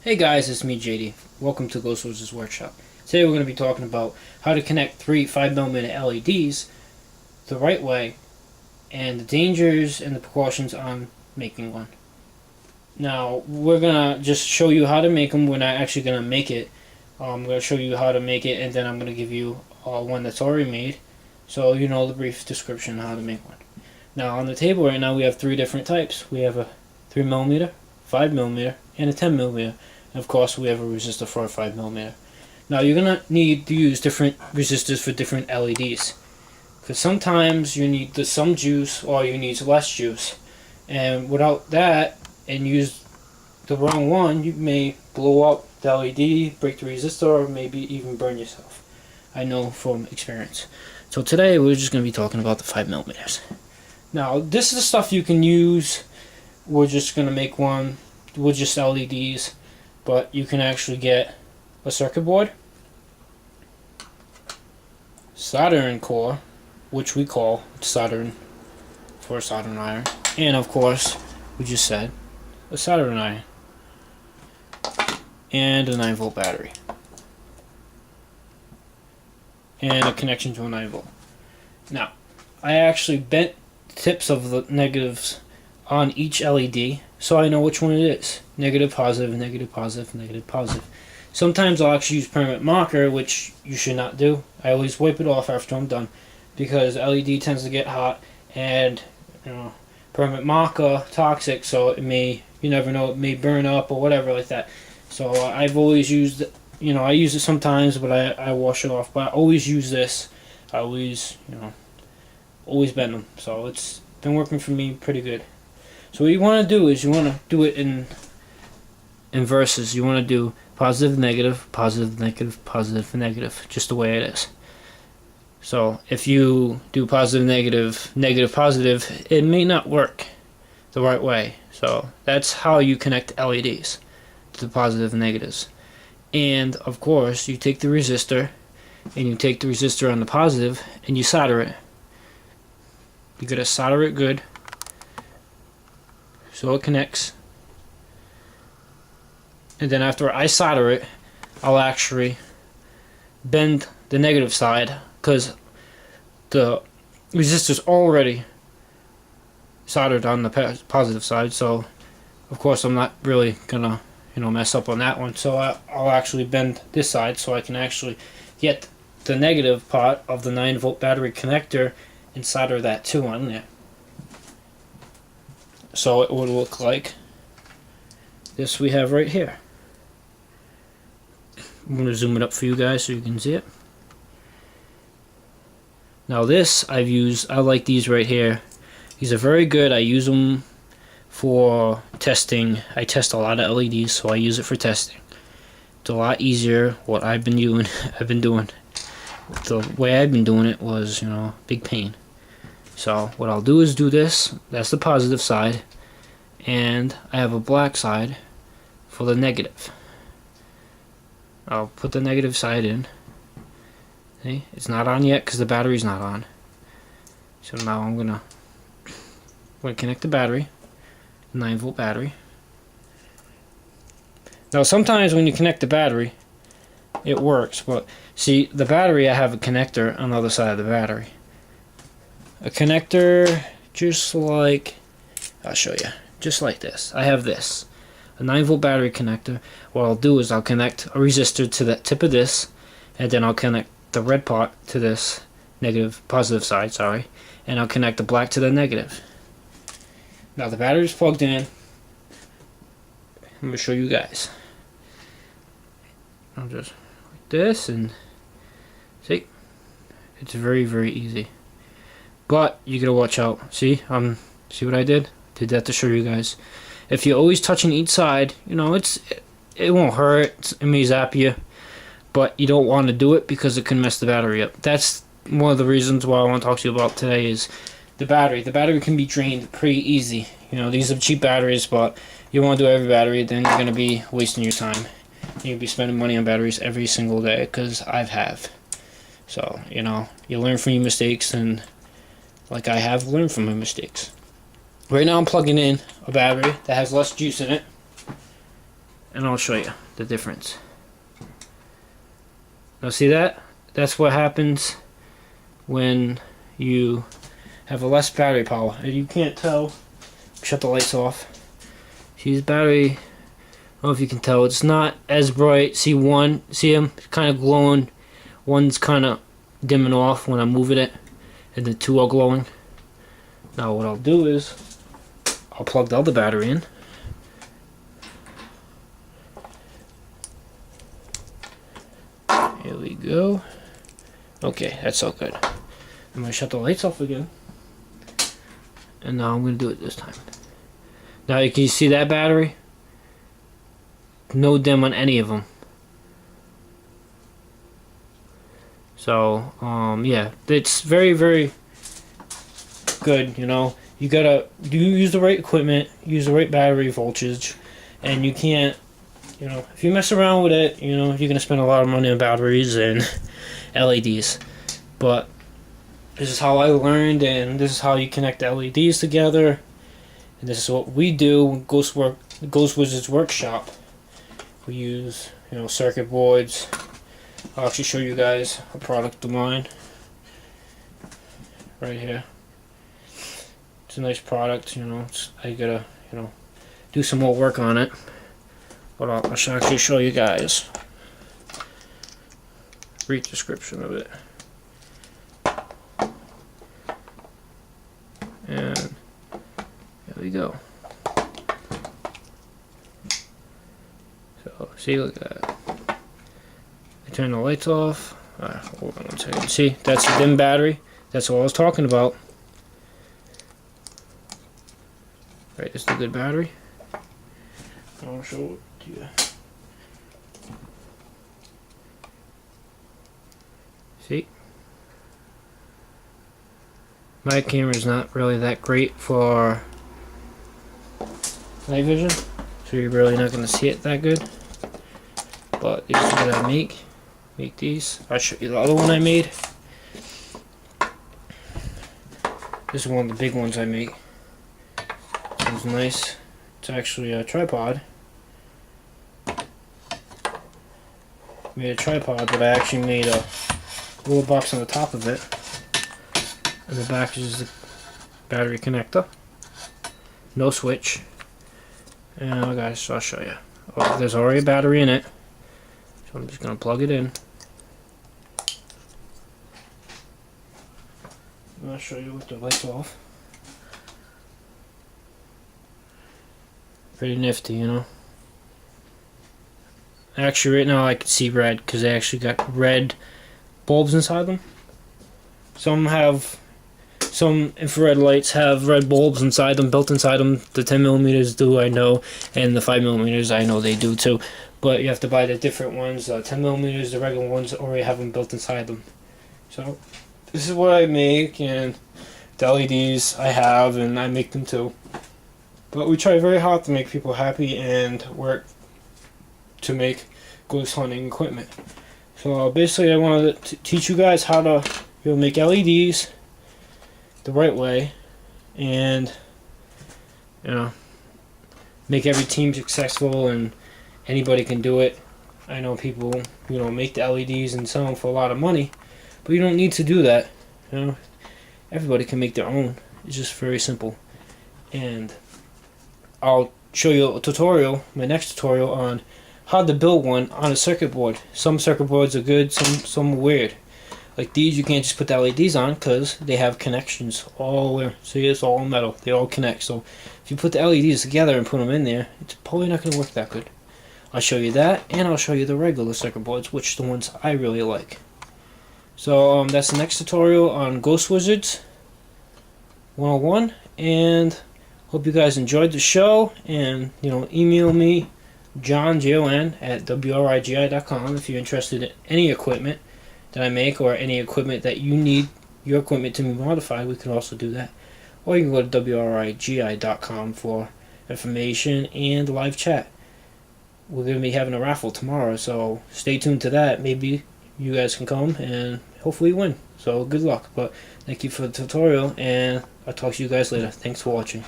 Hey guys, it's me JD. Welcome to Ghost Wizard's Workshop. Today we're going to be talking about how to connect three 5mm LEDs the right way and the dangers and the precautions on making one. Now we're going to just show you how to make them. We're not actually going to make it. I'm going to show you how to make it, and then I'm going to give you one that's already made so you know the brief description on how to make one. Now on the table right now we have three different types. We have a 3mm, 5mm, and a 10mm. And of course, we have a resistor for a 5mm. Now, you're going to need to use different resistors for different LEDs. Because sometimes you need some juice or you need less juice. And without that, and use the wrong one, you may blow up the LED, break the resistor, or maybe even burn yourself. I know from experience. So today, we're just going to be talking about the 5mm. Now, this is the stuff you can use. We're just going to make one with just LEDs. But you can actually get a circuit board, soldering core, which we call soldering for a soldering iron, and of course, we just said a soldering iron, and a 9-volt battery, and a connection to a 9-volt. Now, I actually bent tips of the negatives on each LED so I know which one it is. Negative, positive, negative, positive, negative, positive. Sometimes I'll actually use permanent marker, which you should not do. I always wipe it off after I'm done because LED tends to get hot, and permanent marker toxic, so it may, you never know, it may burn up or whatever like that. So I've always used, I use it sometimes, but I wash it off. But I always use this. I always, always bend them. So it's been working for me pretty good. So what you want to do is you want to do it in verses. You want to do positive, negative, positive, negative, positive, negative, just the way it is. So if you do positive, negative, negative, positive, it may not work the right way. So that's how you connect LEDs to the positive and negatives. And of course, you take the resistor, and you take the resistor on the positive, and you solder it. You gotta solder it good so it connects. And then after I solder it, I'll actually bend the negative side because the resistor's already soldered on the positive side. So of course I'm not really gonna mess up on that one. So I'll actually bend this side so I can actually get the negative part of the 9-volt battery connector and solder that too on there. So it would look like this we have right here. I'm going to zoom it up for you guys so you can see it. Now this I like these right here. These are very good. I use them for testing. I test a lot of LEDs, so I use it for testing. It's a lot easier what I've been doing. The way I've been doing it was, big pain. So what I'll do is do this. That's the positive side, and I have a black side for the negative. I'll put the negative side in. See, it's not on yet because the battery's not on. So now I'm gonna connect the battery, 9-volt battery. Now sometimes when you connect the battery, it works, but see, the battery, I have a connector on the other side of the battery. A connector just like, I'll show you, just like this. I have this, a 9-volt battery connector. What I'll do is I'll connect a resistor to the tip of this, and then I'll connect the red part to this positive side, sorry, and I'll connect the black to the negative. Now the battery's plugged in. I'm going to show you guys. I'll just like this, and see, it's very, very easy. But you gotta watch out. See what I did? Did that to show you guys. If you're always touching each side, it won't hurt. It may zap you, but you don't want to do it because it can mess the battery up. That's one of the reasons why I want to talk to you about today is the battery. The battery can be drained pretty easy. These are cheap batteries, but you want to do every battery, then you're gonna be wasting your time. You'll be spending money on batteries every single day, because I have. So you learn from your mistakes, and like I have learned from my mistakes. Right now I'm plugging in a battery that has less juice in it, and I'll show you the difference. Now see that? That's what happens when you have a less battery power. And you can't tell. Shut the lights off. See, this battery, I don't know if you can tell, it's not as bright. See one, see them kind of glowing. One's kind of dimming off when I'm moving it, and the two are glowing. Now what I'll do is I'll plug the other battery in. Here we go. Okay, that's all good. I'm going to shut the lights off again. And now I'm going to do it this time. Now you can see that battery? No dim on any of them. So, yeah, it's very, very good, you know. You gotta use the right equipment, use the right battery voltage, and you can't, you know, if you mess around with it, you know, you're gonna spend a lot of money on batteries and LEDs. But this is how I learned, and this is how you connect the LEDs together. And this is what we do in Ghost Wizard's Workshop. We use, you know, circuit boards. I'll actually show you guys a product of mine right here. It's a nice product, you know. I gotta, you know, do some more work on it, but I'll actually show you guys. Brief description of it. And there we go. So see, look at that. Turn the lights off. Hold on one second. See, that's a dim battery. That's what I was talking about. Right, this is a good battery. I'll show it to you. See? My camera is not really that great for night vision, so you're really not going to see it that good. But these are what I make these. I'll show you the other one I made. This is one of the big ones I make. This one's nice. It's actually a tripod. Made a tripod, but I actually made a little box on the top of it. And the back is the battery connector. No switch. And guys, I'll show you. Oh, there's already a battery in it. So I'm just going to plug it in. And I'll show you with the lights off. Pretty nifty, you know. Actually, right now I can see red because they actually got red bulbs inside them. Some infrared lights have red bulbs inside them, built inside them. The 10mm do, I know, and the 5mm I know they do too. But you have to buy the different ones. 10mm, the regular ones, already have them built inside them. So this is what I make, and the LEDs I have, and I make them too. But we try very hard to make people happy and work to make ghost hunting equipment. So basically, I wanted to teach you guys how to, you know, make LEDs the right way, and, you know, make every team successful, and anybody can do it. I know people, you know, make the LEDs and sell them for a lot of money, but you don't need to do that. You know, everybody can make their own. It's just very simple. And I'll show you a tutorial, my next tutorial, on how to build one on a circuit board. Some circuit boards are good, some are weird. Like these, you can't just put the LEDs on because they have connections all over. See, it's all metal. They all connect. So if you put the LEDs together and put them in there, it's probably not going to work that good. I'll show you that, and I'll show you the regular circuit boards, which are the ones I really like. So that's the next tutorial on Ghost Wizards 101, and hope you guys enjoyed the show. And, you know, email me, John, Jon, at wrigi.com if you're interested in any equipment that I make, or any equipment that you need your equipment to be modified. We can also do that. Or you can go to wrigi.com for information and live chat. We're going to be having a raffle tomorrow, so stay tuned to that. Maybe you guys can come and hopefully win. So good luck. But thank you for the tutorial, and I'll talk to you guys later. Thanks for watching.